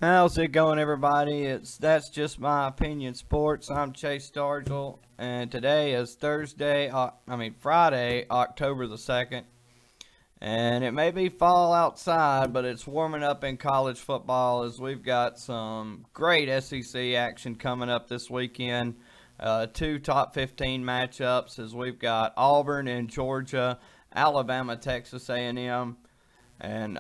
How's it going, everybody? That's just my opinion sports. I'm Chase Stargell, and today is Friday, October the 2nd. And it may be fall outside, but it's warming up in college football as we've got some great SEC action coming up this weekend. Two top 15 matchups as we've got Auburn and Georgia, Alabama, Texas A&M, and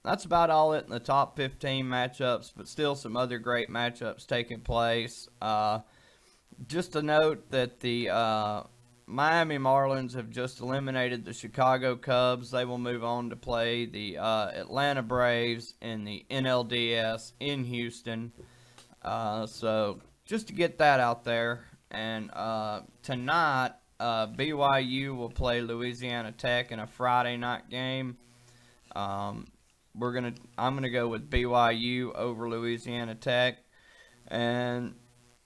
that's about all it in the top 15 matchups, but still some other great matchups taking place. Just a note that the Miami Marlins have just eliminated the Chicago Cubs. They will move on to play the Atlanta Braves in the NLDS in Houston. So just to get that out there. And tonight, BYU will play Louisiana Tech in a Friday night game. I'm gonna go with BYU over Louisiana Tech, and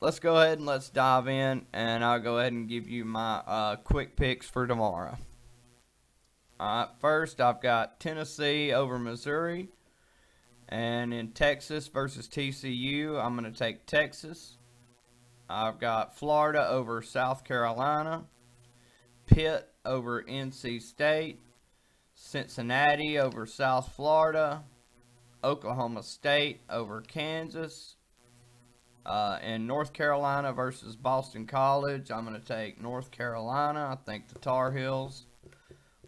let's go ahead and let's dive in, and I'll go ahead and give you my quick picks for tomorrow. Alright, first I've got Tennessee over Missouri, and in Texas versus TCU, I'm gonna take Texas. I've got Florida over South Carolina, Pitt over NC State, Cincinnati over South Florida, Oklahoma State over Kansas, and North Carolina versus Boston College. I'm going to take North Carolina. I think the Tar Heels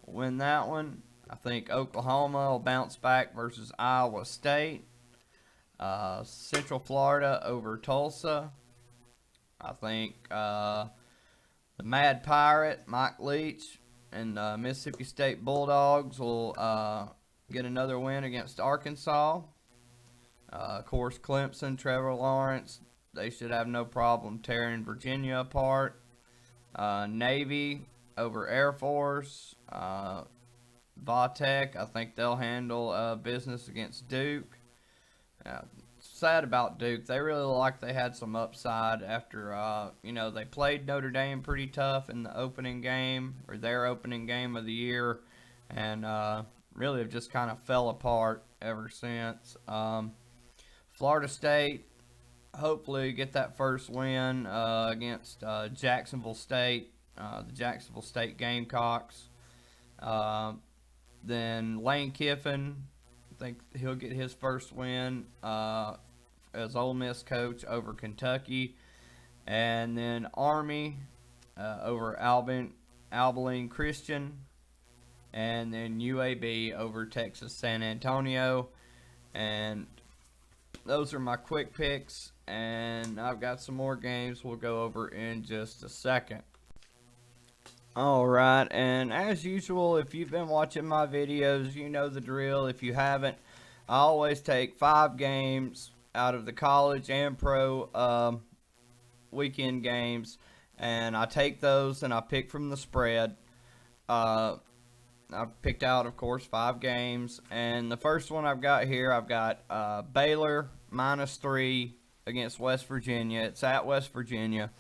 will win that one. I think Oklahoma will bounce back versus Iowa State. Central Florida over Tulsa. I think the Mad Pirate, Mike Leach, and Mississippi State Bulldogs will get another win against Arkansas. Of course, Clemson, Trevor Lawrence, they should have no problem tearing Virginia apart. Navy over Air Force. Vatech, I think they'll handle business against Duke. Sad about Duke. They really like they had some upside after, they played Notre Dame pretty tough in the opening game, or their opening game of the year, and really have just kind of fell apart ever since. Florida State, hopefully get that first win against Jacksonville State, the Jacksonville State Gamecocks. Then Lane Kiffin, I think he'll get his first win as Ole Miss coach over Kentucky, and then Army over Abilene Christian, and then UAB over Texas San Antonio. And those are my quick picks, and I've got some more games we'll go over in just a second. Alright, and as usual, if you've been watching my videos, you know the drill. If you haven't, I always take 5 games out of the college and pro weekend games, and I take those and I pick from the spread. I picked out, of course, 5 games, and the first one I've got here, I've got Baylor -3 against West Virginia. It's at West Virginia.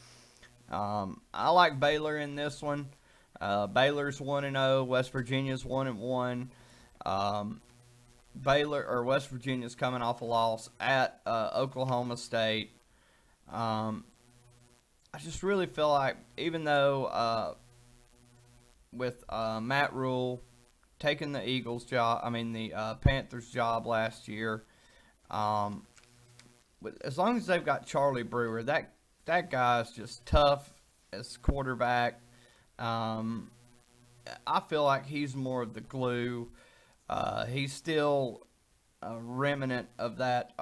I like Baylor in this one. Baylor's 1-0, West Virginia's 1-1. West Virginia's coming off a loss at Oklahoma State. I just really feel like, even though with Matt Rule taking the Panthers job last year, as long as they've got Charlie Brewer, that guy's just tough as quarterback. I feel like he's more of the glue. He's still a remnant of that.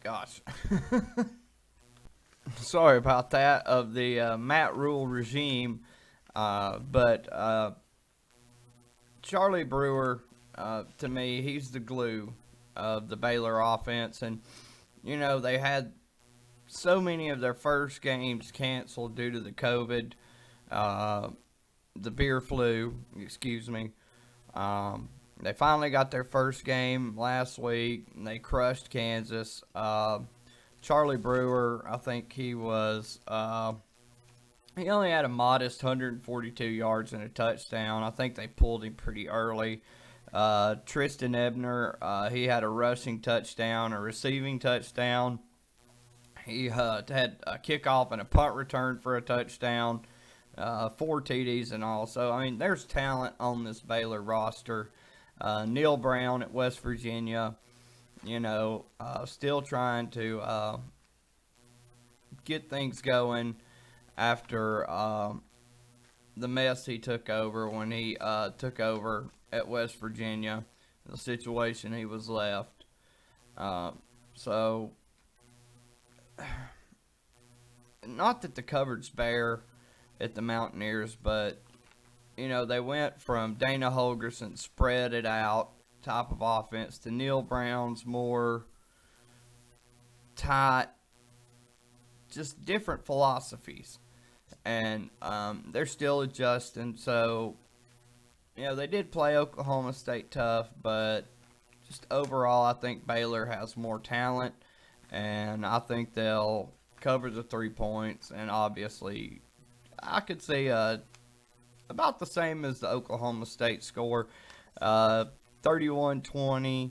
Gosh. Sorry about that, of the Matt Rule regime. But Charlie Brewer, to me, he's the glue of the Baylor offense. And, they had so many of their first games canceled due to the COVID, the beer flu, excuse me. They finally got their first game last week, and they crushed Kansas. Charlie Brewer, I think he was, he only had a modest 142 yards and a touchdown. I think they pulled him pretty early. Tristan Ebner, he had a rushing touchdown, a receiving touchdown. He had a kickoff and a punt return for a touchdown, 4 TDs and all. So, I mean, there's talent on this Baylor roster. Neil Brown at West Virginia, still trying to get things going after the mess he took over when he took over at West Virginia, the situation he was left. So, not that the cupboard's bare at the Mountaineers, but they went from Dana Holgerson's spread it out type of offense to Neil Brown's more tight, just different philosophies. And they're still adjusting. So, they did play Oklahoma State tough, but just overall, I think Baylor has more talent, and I think they'll cover the 3 points. And obviously, I could see about the same as the Oklahoma State score, 31-20,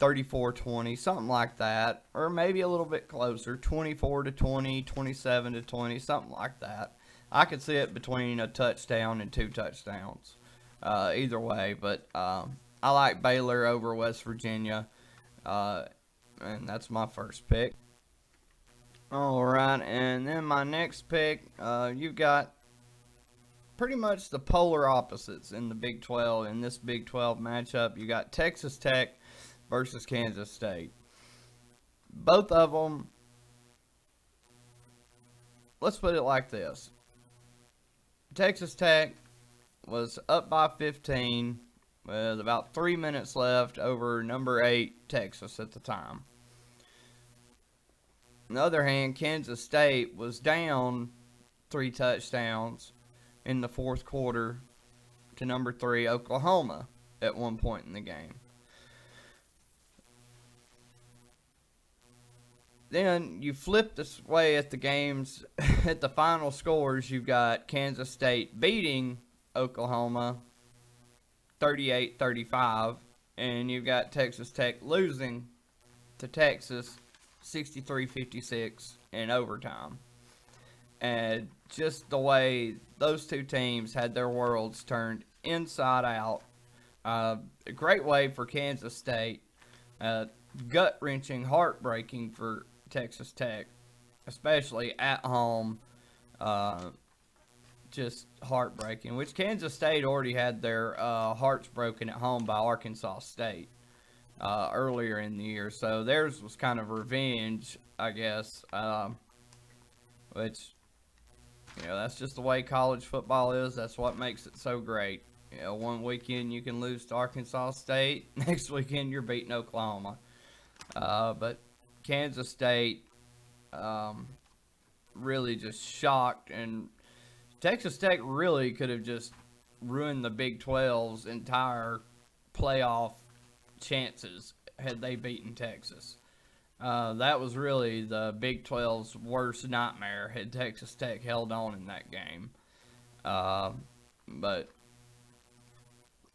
34-20, something like that, or maybe a little bit closer, 24-20, 27-20, something like that. I could see it between a touchdown and 2 touchdowns, either way. But I like Baylor over West Virginia, and that's my first pick. All right, and then my next pick, you've got pretty much the polar opposites in the Big 12. In this Big 12 matchup, you got Texas Tech versus Kansas State. Both of them, let's put it like this. Texas Tech was up by 15 with about 3 minutes left over number 8 Texas at the time. On the other hand, Kansas State was down 3 touchdowns in the fourth quarter to number 3 Oklahoma at one point in the game. Then you flip this way at the games, at the final scores, you've got Kansas State beating Oklahoma 38-35, and you've got Texas Tech losing to Texas 63-56 in overtime. And just the way those two teams had their worlds turned inside out. A great way for Kansas State. Gut-wrenching, heartbreaking for Texas Tech, especially at home. Just heartbreaking, which Kansas State already had their hearts broken at home by Arkansas State earlier in the year. So theirs was kind of revenge, I guess, which, that's just the way college football is. That's what makes it so great. One weekend you can lose to Arkansas State. Next weekend you're beating Oklahoma. But Kansas State really just shocked, and Texas Tech really could have just ruined the Big 12's entire playoff chances had they beaten Texas. That was really the Big 12's worst nightmare had Texas Tech held on in that game. But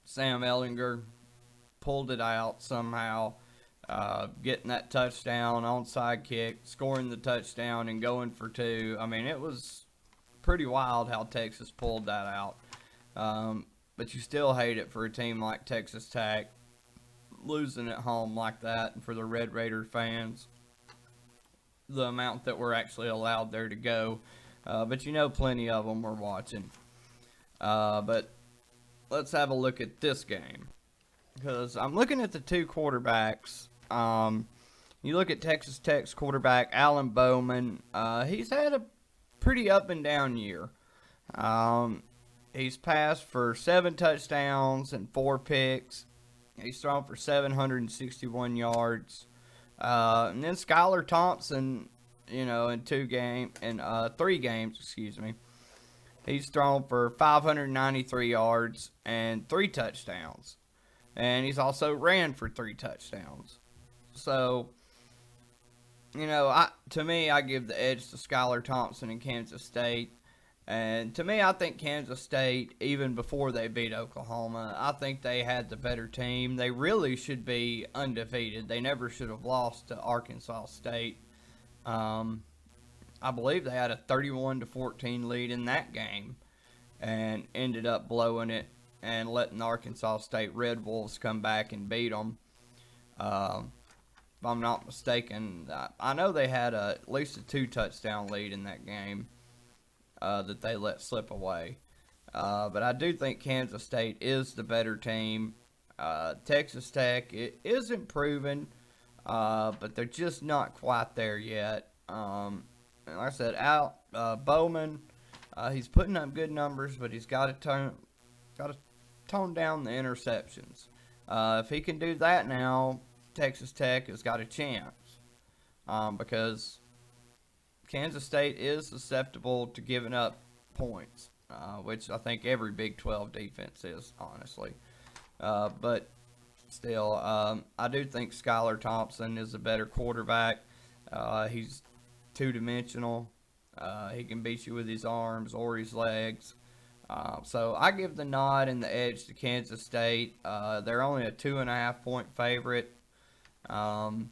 Sam Ehlinger pulled it out somehow. Getting that touchdown, onside kick, scoring the touchdown, and going for 2. I mean, it was pretty wild how Texas pulled that out. But you still hate it for a team like Texas Tech losing at home like that, and for the Red Raider fans, the amount that were actually allowed there to go. But plenty of them were watching. But let's have a look at this game, because I'm looking at the 2 quarterbacks. You look at Texas Tech's quarterback, Alan Bowman. He's had a pretty up and down year. He's passed for 7 touchdowns and 4 picks. He's thrown for 761 yards. And then Skylar Thompson, in 3 games, he's thrown for 593 yards and 3 touchdowns. And he's also ran for 3 touchdowns. So, to me, I give the edge to Skylar Thompson in Kansas State. And to me, I think Kansas State, even before they beat Oklahoma, I think they had the better team. They really should be undefeated. They never should have lost to Arkansas State. Um, I believe they had a 31-14 lead in that game and ended up blowing it and letting the Arkansas State Red Wolves come back and beat them. If I'm not mistaken, I know they had at least a 2-touchdown lead in that game that they let slip away. But I do think Kansas State is the better team. Texas Tech is improving, but they're just not quite there yet. And like I said, Bowman, he's putting up good numbers, but he's got to tone down the interceptions. If he can do that now, Texas Tech has got a chance, because Kansas State is susceptible to giving up points, which I think every Big 12 defense is, honestly. But still, I do think Skylar Thompson is a better quarterback. He's two-dimensional. He can beat you with his arms or his legs. So I give the nod and the edge to Kansas State. They're only a 2.5-point favorite. And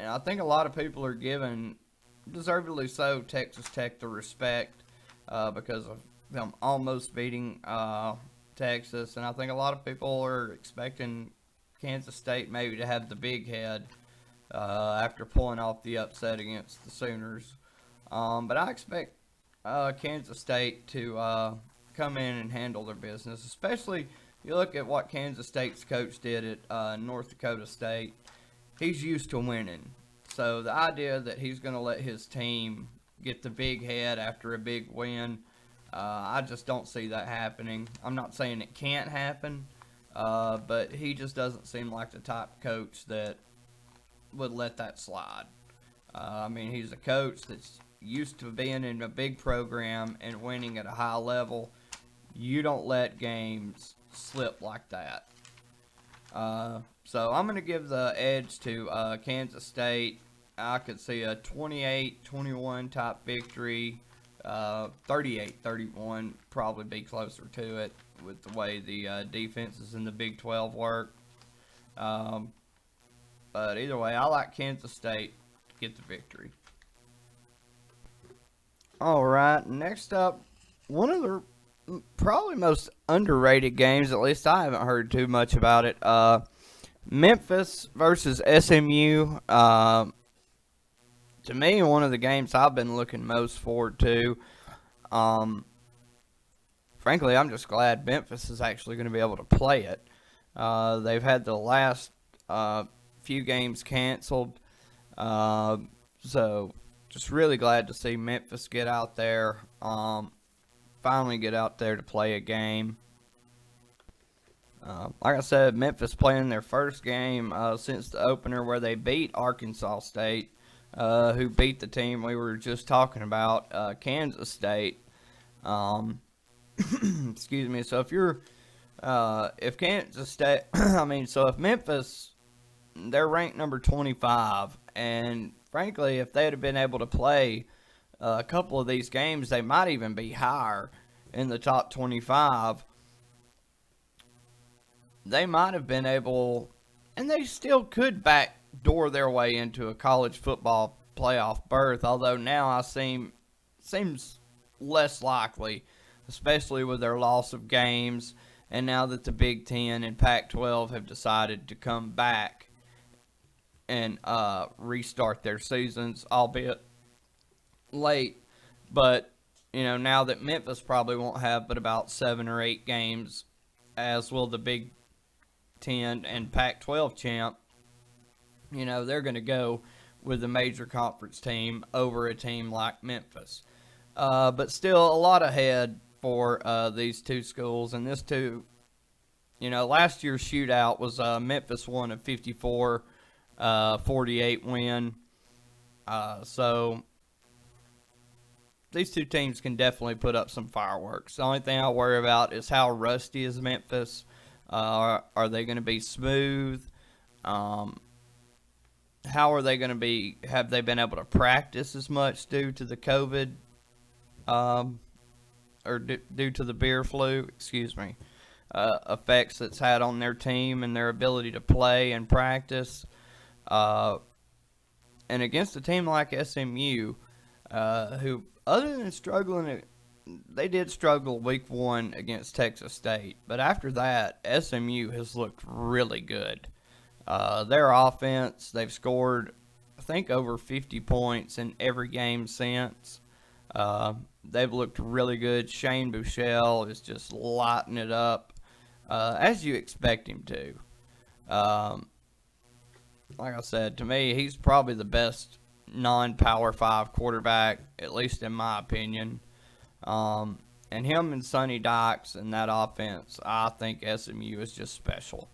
I think a lot of people are giving, deservedly so, Texas Tech the respect because of them almost beating Texas. And I think a lot of people are expecting Kansas State maybe to have the big head after pulling off the upset against the Sooners. But I expect Kansas State to come in and handle their business, especially you look at what Kansas State's coach did at North Dakota State. He's used to winning. So the idea that he's going to let his team get the big head after a big win, I just don't see that happening. I'm not saying it can't happen, but he just doesn't seem like the type of coach that would let that slide. I mean, he's a coach that's used to being in a big program and winning at a high level. You don't let games slip like that. So I'm going to give the edge to Kansas State. I could see a 28-21 type victory. 38-31 probably be closer to it with the way the defenses in the Big 12 work. But either way, I like Kansas State to get the victory. All right, next up, one of the probably most underrated games, at least I haven't heard too much about it. Memphis versus SMU. To me, one of the games I've been looking most forward to. Frankly, I'm just glad Memphis is actually going to be able to play it. They've had the last few games canceled. So just really glad to see Memphis get out there. Finally get out there to play a game. Like I said, Memphis playing their first game since the opener where they beat Arkansas State, who beat the team we were just talking about, Kansas State. Excuse me. So if Kansas State, if Memphis, they're ranked number 25, and frankly, if they'd have been able to play a couple of these games, they might even be higher in the top 25. They might have been able, and they still could backdoor their way into a college football playoff berth, although now seems less likely, especially with their loss of games, and now that the Big Ten and Pac-12 have decided to come back and restart their seasons, albeit late. But now that Memphis probably won't have but about 7 or 8 games, as will the Big Ten and Pac-12 champ, they're going to go with a major conference team over a team like Memphis. But still, a lot ahead for these two schools. And this two, last year's shootout was Memphis won a 54-48 win. So these two teams can definitely put up some fireworks. The only thing I worry about is how rusty is Memphis. Are they going to be smooth? How are they going to be? Have they been able to practice as much due to the COVID um, or due to the beer flu, excuse me, effects it's had on their team and their ability to play and practice. Uh, and against a team like SMU, who, other than struggling, they did struggle week one against Texas State, but after that, SMU has looked really good. Their offense, they've scored, I think, over 50 points in every game since. They've looked really good. Shane Buechele is just lighting it up, as you expect him to. Um, like I said, to me, he's probably the best non-Power 5 quarterback, at least in my opinion. And him and Sonny Dykes and that offense, I think SMU is just special.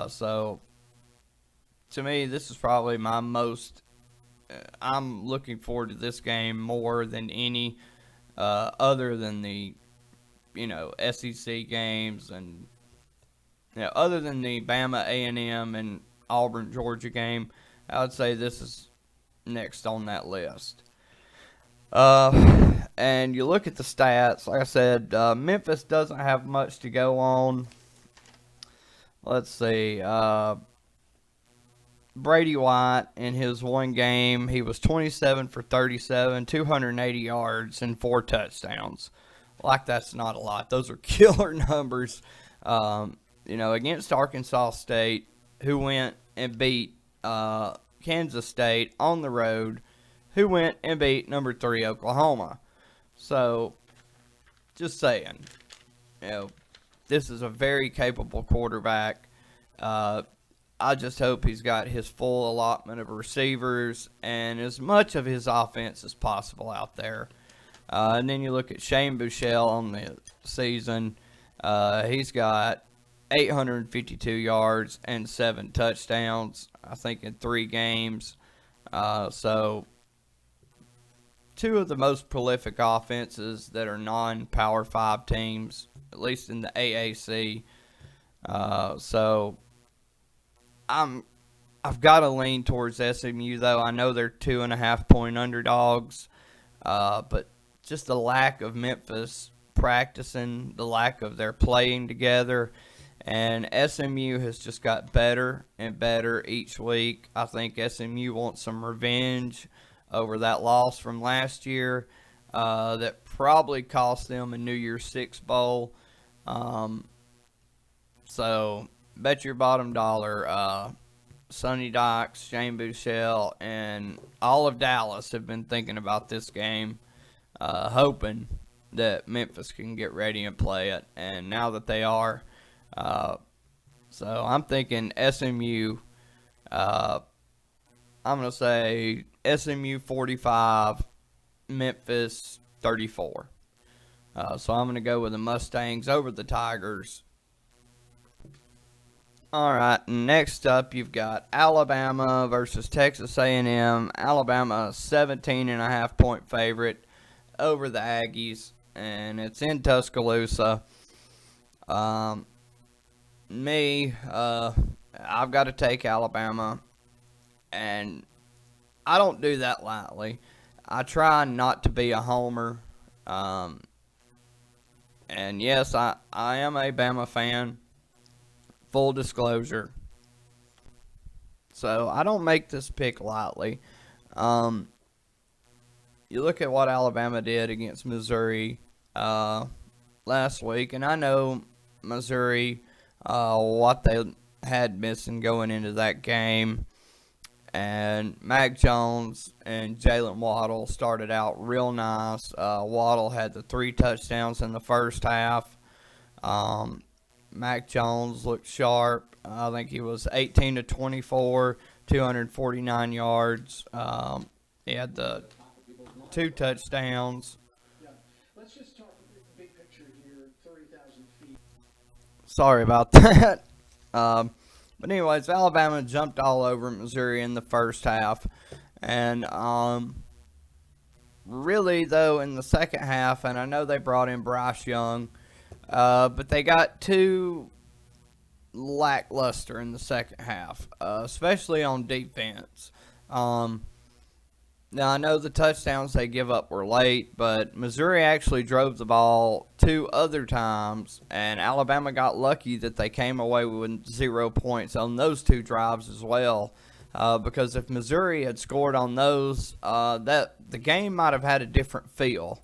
So, to me, this is probably my most. I'm looking forward to this game more than any other than the, SEC games and, other than the Bama A&M and Auburn Georgia game. I would say this is next on that list. And you look at the stats, like I said, Memphis doesn't have much to go on. Let's see. Brady White, in his one game, he was 27 for 37, 280 yards, and 4 touchdowns. Like, that's not a lot. Those are killer numbers. Against Arkansas State, who went and beat Kansas State on the road, who went and beat number 3 Oklahoma. So, just saying, this is a very capable quarterback. I just hope he's got his full allotment of receivers and as much of his offense as possible out there. And then you look at Shane Buechele on the season. He's got 852 yards and 7 touchdowns, I think, in 3 games. So, 2 of the most prolific offenses that are non-Power 5 teams, at least in the AAC. So, I've got to lean towards SMU, though. I know they're 2.5-point underdogs, but just the lack of Memphis practicing, the lack of their playing together, and SMU has just got better and better each week. I think SMU wants some revenge over that loss from last year that probably cost them a New Year's Six bowl. So, bet your bottom dollar, Sonny Dykes, Shane Buechele, and all of Dallas have been thinking about this game, hoping that Memphis can get ready and play it. And now that they are, so I'm thinking SMU. I'm going to say SMU 45, Memphis 34. So I'm going to go with the Mustangs over the Tigers. All right, next up you've got Alabama versus Texas A&M. Alabama, 17.5-point favorite over the Aggies, and it's in Tuscaloosa. I've got to take Alabama, and I don't do that lightly. I try not to be a homer, and yes, I am a Bama fan. Full disclosure. So, I don't make this pick lightly. You look at what Alabama did against Missouri last week, and I know Missouri, what they had missing going into that game. And Mac Jones and Jalen Waddle started out real nice. Waddle had the 3 touchdowns in the first half. Mac Jones looked sharp. I think he was 18 to 24, 249 yards. He had the 2 touchdowns. Yeah. Let's just talk big picture here, 30,000 feet. Sorry about that. But anyways, Alabama jumped all over Missouri in the first half. And really, though, in the second half, and I know they brought in Bryce Young, but they got too lackluster in the second half, especially on defense. Now, I know the touchdowns they give up were late, but Missouri actually drove the ball 2 other times, and Alabama got lucky that they came away with 0 points on those 2 drives as well. Because if Missouri had scored on those, that the game might have had a different feel,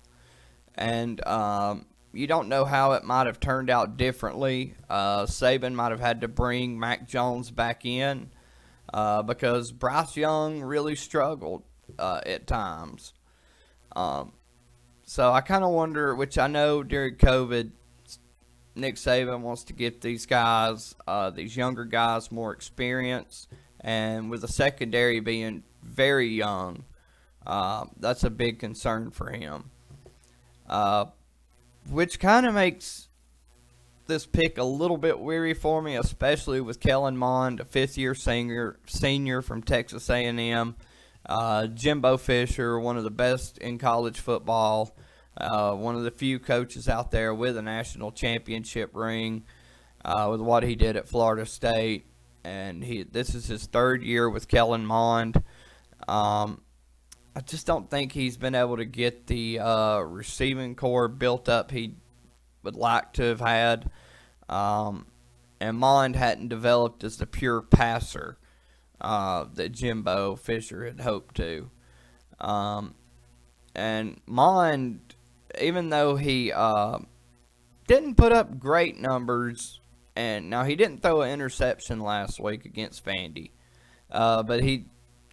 and you don't know how it might have turned out differently. Saban might have had to bring Mac Jones back in because Bryce Young really struggled at times. So I kind of wonder, which I know during COVID, Nick Saban wants to get these guys, these younger guys, more experience, and with the secondary being very young, that's a big concern for him. Which kind of makes this pick a little bit weary for me, especially with Kellen Mond, a fifth-year senior from Texas A&M. Jimbo Fisher, one of the best in college football, one of the few coaches out there with a national championship ring, with what he did at Florida State, and this is his 3rd year with Kellen Mond. I just don't think he's been able to get the receiving core built up he would like to have had, and Mond hadn't developed as the pure passer that Jimbo Fisher had hoped to. And Mond, even though he didn't put up great numbers, and now he didn't throw an interception last week against Vandy, but the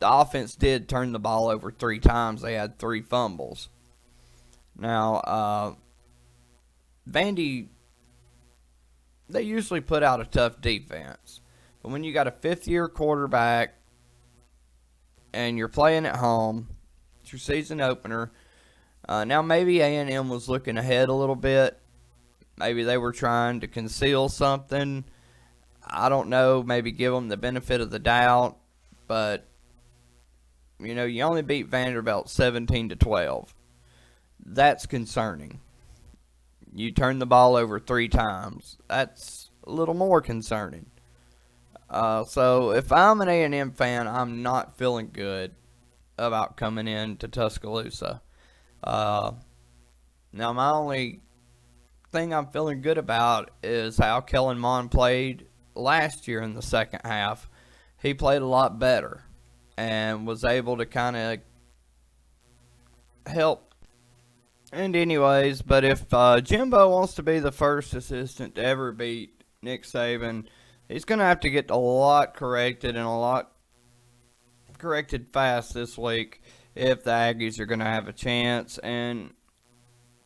offense did turn the ball over 3 times. They had 3 fumbles. Now, Vandy, they usually put out a tough defense. But when you got a 5th-year quarterback and you're playing at home, it's your season opener. Now maybe A&M was looking ahead a little bit. Maybe they were trying to conceal something. I don't know. Maybe give them the benefit of the doubt. But, you know, you only beat Vanderbilt 17-12. That's concerning. You turn the ball over 3 times. That's a little more concerning. So if I'm an A&M fan, I'm not feeling good about coming in to Tuscaloosa. Now, my only thing I'm feeling good about is how Kellen Mond played last year in the second half. He played a lot better and was able to kind of help. And anyways, but if Jimbo wants to be the first assistant to ever beat Nick Saban, he's going to have to get a lot corrected, and a lot corrected fast this week if the Aggies are going to have a chance. And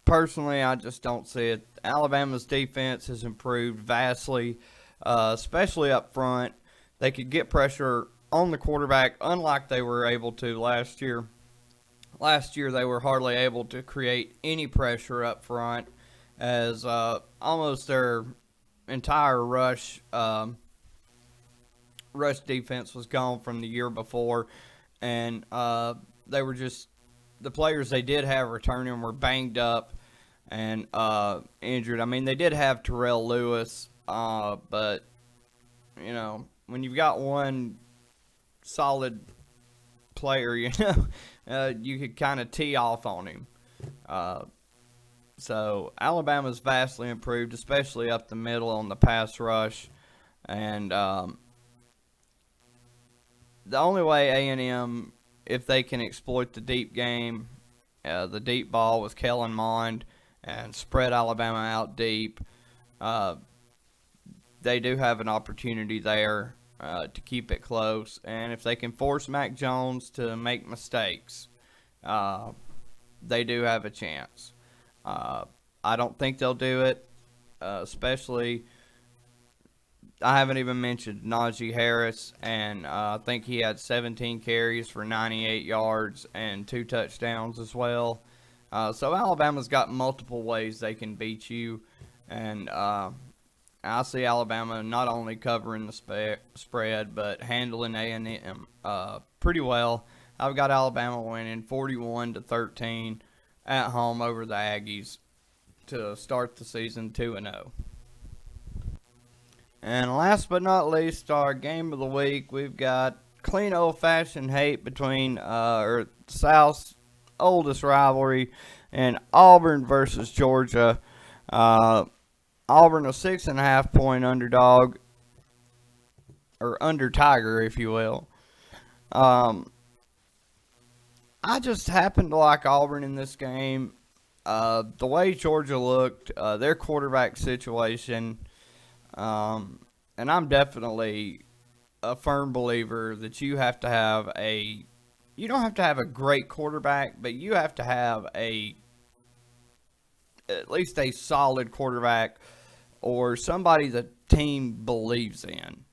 personally, I just don't see it. Alabama's defense has improved vastly, especially up front. They could get pressure on the quarterback, unlike they were able to last year. Last year, they were hardly able to create any pressure up front, as almost their entire rush defense was gone from the year before, and they were just, the players they did have returning were banged up and injured. I mean, they did have Terrell Lewis, but you know, when you've got one solid player, you know, you could kind of tee off on him. So Alabama's vastly improved, especially up the middle on the pass rush, and the only way A&M, if they can exploit the deep game, the deep ball with Kellen Mond, and spread Alabama out deep, they do have an opportunity there to keep it close. And if they can force Mac Jones to make mistakes, they do have a chance. I don't think they'll do it, especially, I haven't even mentioned Najee Harris, and I think he had 17 carries for 98 yards and 2 touchdowns as well. So Alabama's got multiple ways they can beat you, and I see Alabama not only covering the spread, but handling A&M pretty well. I've got Alabama winning 41-13 at home over the Aggies to start the season 2-0. And last but not least, our game of the week, we've got clean old-fashioned hate between or South's oldest rivalry and Auburn versus Georgia. Auburn a 6.5 point underdog, or under Tiger, if you will. I just happen to like Auburn in this game. The way Georgia looked, their quarterback situation, and I'm definitely a firm believer that you don't have to have a great quarterback, but you have to have at least a solid quarterback or somebody the team believes in.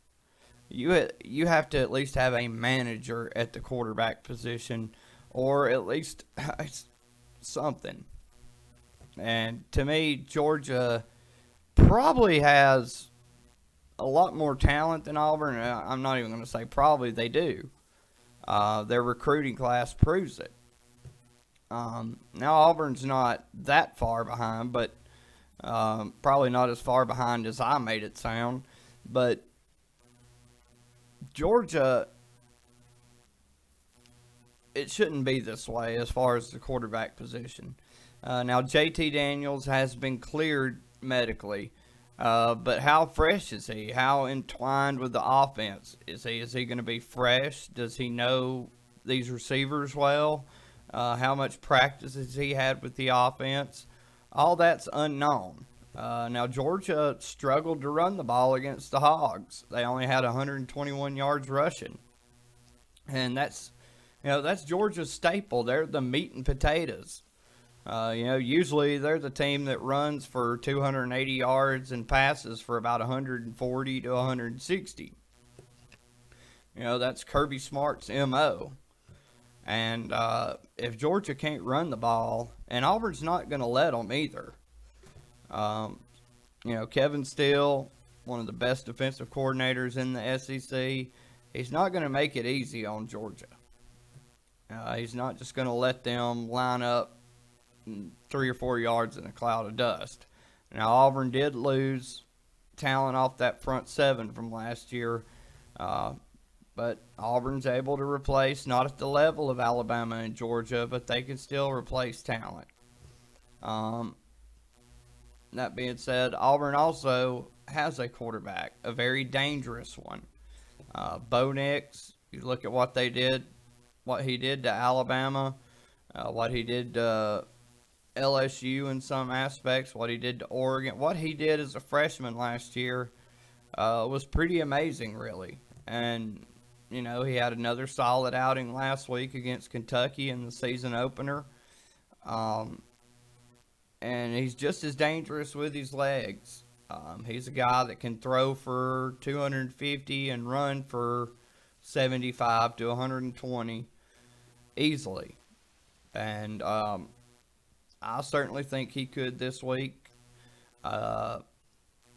You have to at least have a manager at the quarterback position, or at least something. And to me, Georgia probably has a lot more talent than Auburn. I'm not even going to say probably, they do. Their recruiting class proves it. Now Auburn's not that far behind, but probably not as far behind as I made it sound. But Georgia, it shouldn't be this way as far as the quarterback position. Now JT Daniels has been cleared medically. But how fresh is he? How entwined with the offense is he? Is he going to be fresh? Does he know these receivers well? How much practice has he had with the offense? All that's unknown. Now, Georgia struggled to run the ball against the Hogs. They only had 121 yards rushing. And that's Georgia's staple. They're the meat and potatoes. Usually they're the team that runs for 280 yards and passes for about 140 to 160. That's Kirby Smart's MO. And if Georgia can't run the ball, and Auburn's not going to let them either. Kevin Steele, one of the best defensive coordinators in the SEC, he's not going to make it easy on Georgia. He's not just going to let them line up 3 or 4 yards in a cloud of dust. Now, Auburn did lose talent off that front seven from last year, but Auburn's able to replace, not at the level of Alabama and Georgia, but they can still replace talent. That being said, Auburn also has a quarterback, a very dangerous one. Bo Nix, you look at what he did to Alabama, what he did to LSU in some aspects, what he did to Oregon, what he did as a freshman last year was pretty amazing, really. And, he had another solid outing last week against Kentucky in the season opener. And he's just as dangerous with his legs. He's a guy that can throw for 250 and run for 75 to 120 easily. And I certainly think he could this week. As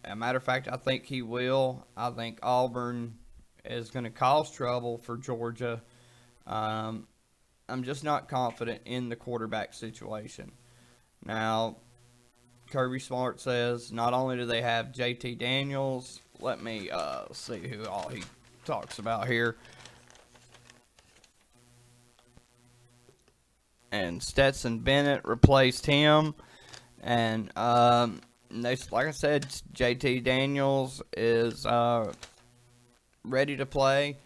a matter of fact, I think he will. I think Auburn is going to cause trouble for Georgia. I'm just not confident in the quarterback situation. Now, Kirby Smart says not only do they have JT Daniels, let me see who all he talks about here. And Stetson Bennett replaced him. And like I said, JT Daniels is ready to play.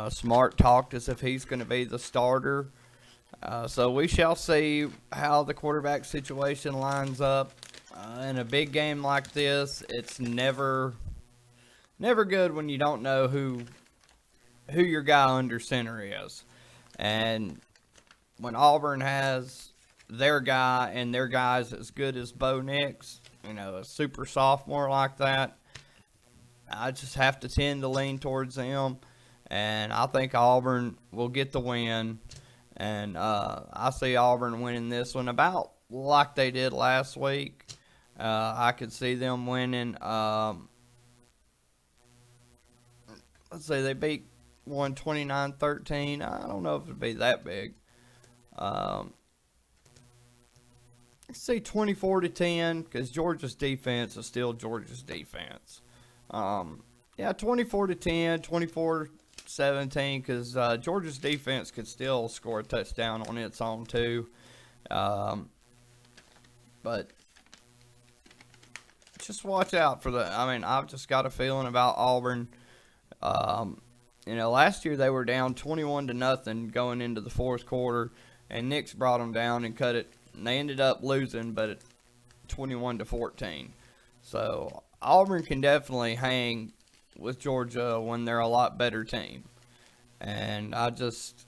Smart talked as if he's going to be the starter. So we shall see how the quarterback situation lines up. In a big game like this, it's never good when you don't know who your guy under center is. And when Auburn has their guy and their guy's as good as Bo Nix, a super sophomore like that, I just have to tend to lean towards them. And I think Auburn will get the win. And I see Auburn winning this one about like they did last week. I could see them winning. Let's say they beat 29-13. I don't know if it'd be that big. Let's say 24-10, because Georgia's defense is still Georgia's defense. 24-10, 17, because Georgia's defense could still score a touchdown on its own too. But just watch out for the. I mean, I've just got a feeling about Auburn. Last year they were down 21-0 going into the fourth quarter, and Nix brought them down and cut it. And they ended up losing, but 21-14. So Auburn can definitely hang with Georgia when they're a lot better team. And I just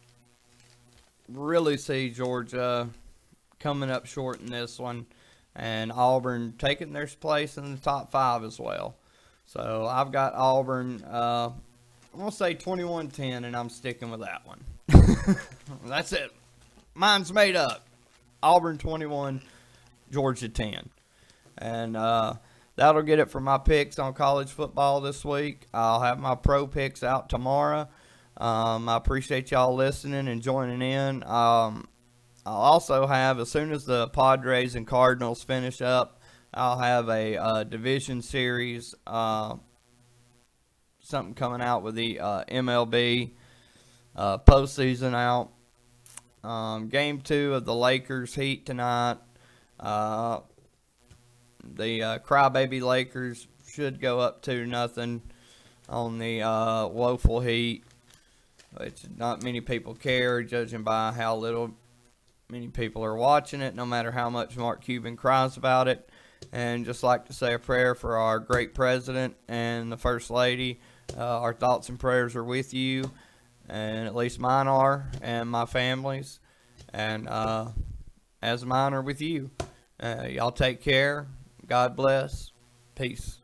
really see Georgia coming up short in this one, and Auburn taking their place in the top 5 as well. So I've got Auburn, I'm going to say 21-10, and I'm sticking with that one. That's it. Mine's made up. Auburn 21, Georgia 10. And that'll get it for my picks on college football this week. I'll have my pro picks out tomorrow. I appreciate y'all listening and joining in. I'll also have, as soon as the Padres and Cardinals finish up, I'll have a division series, something coming out with the MLB postseason out. Game 2 of the Lakers Heat tonight. The Crybaby Lakers should go up 2-0 on the woeful Heat, which not many people care, judging by how many people are watching it, no matter how much Mark Cuban cries about it. And just like to say a prayer for our great president and the First Lady. Our thoughts and prayers are with you, and at least mine are, and my family's, and as mine are with you. Y'all take care. God bless. Peace.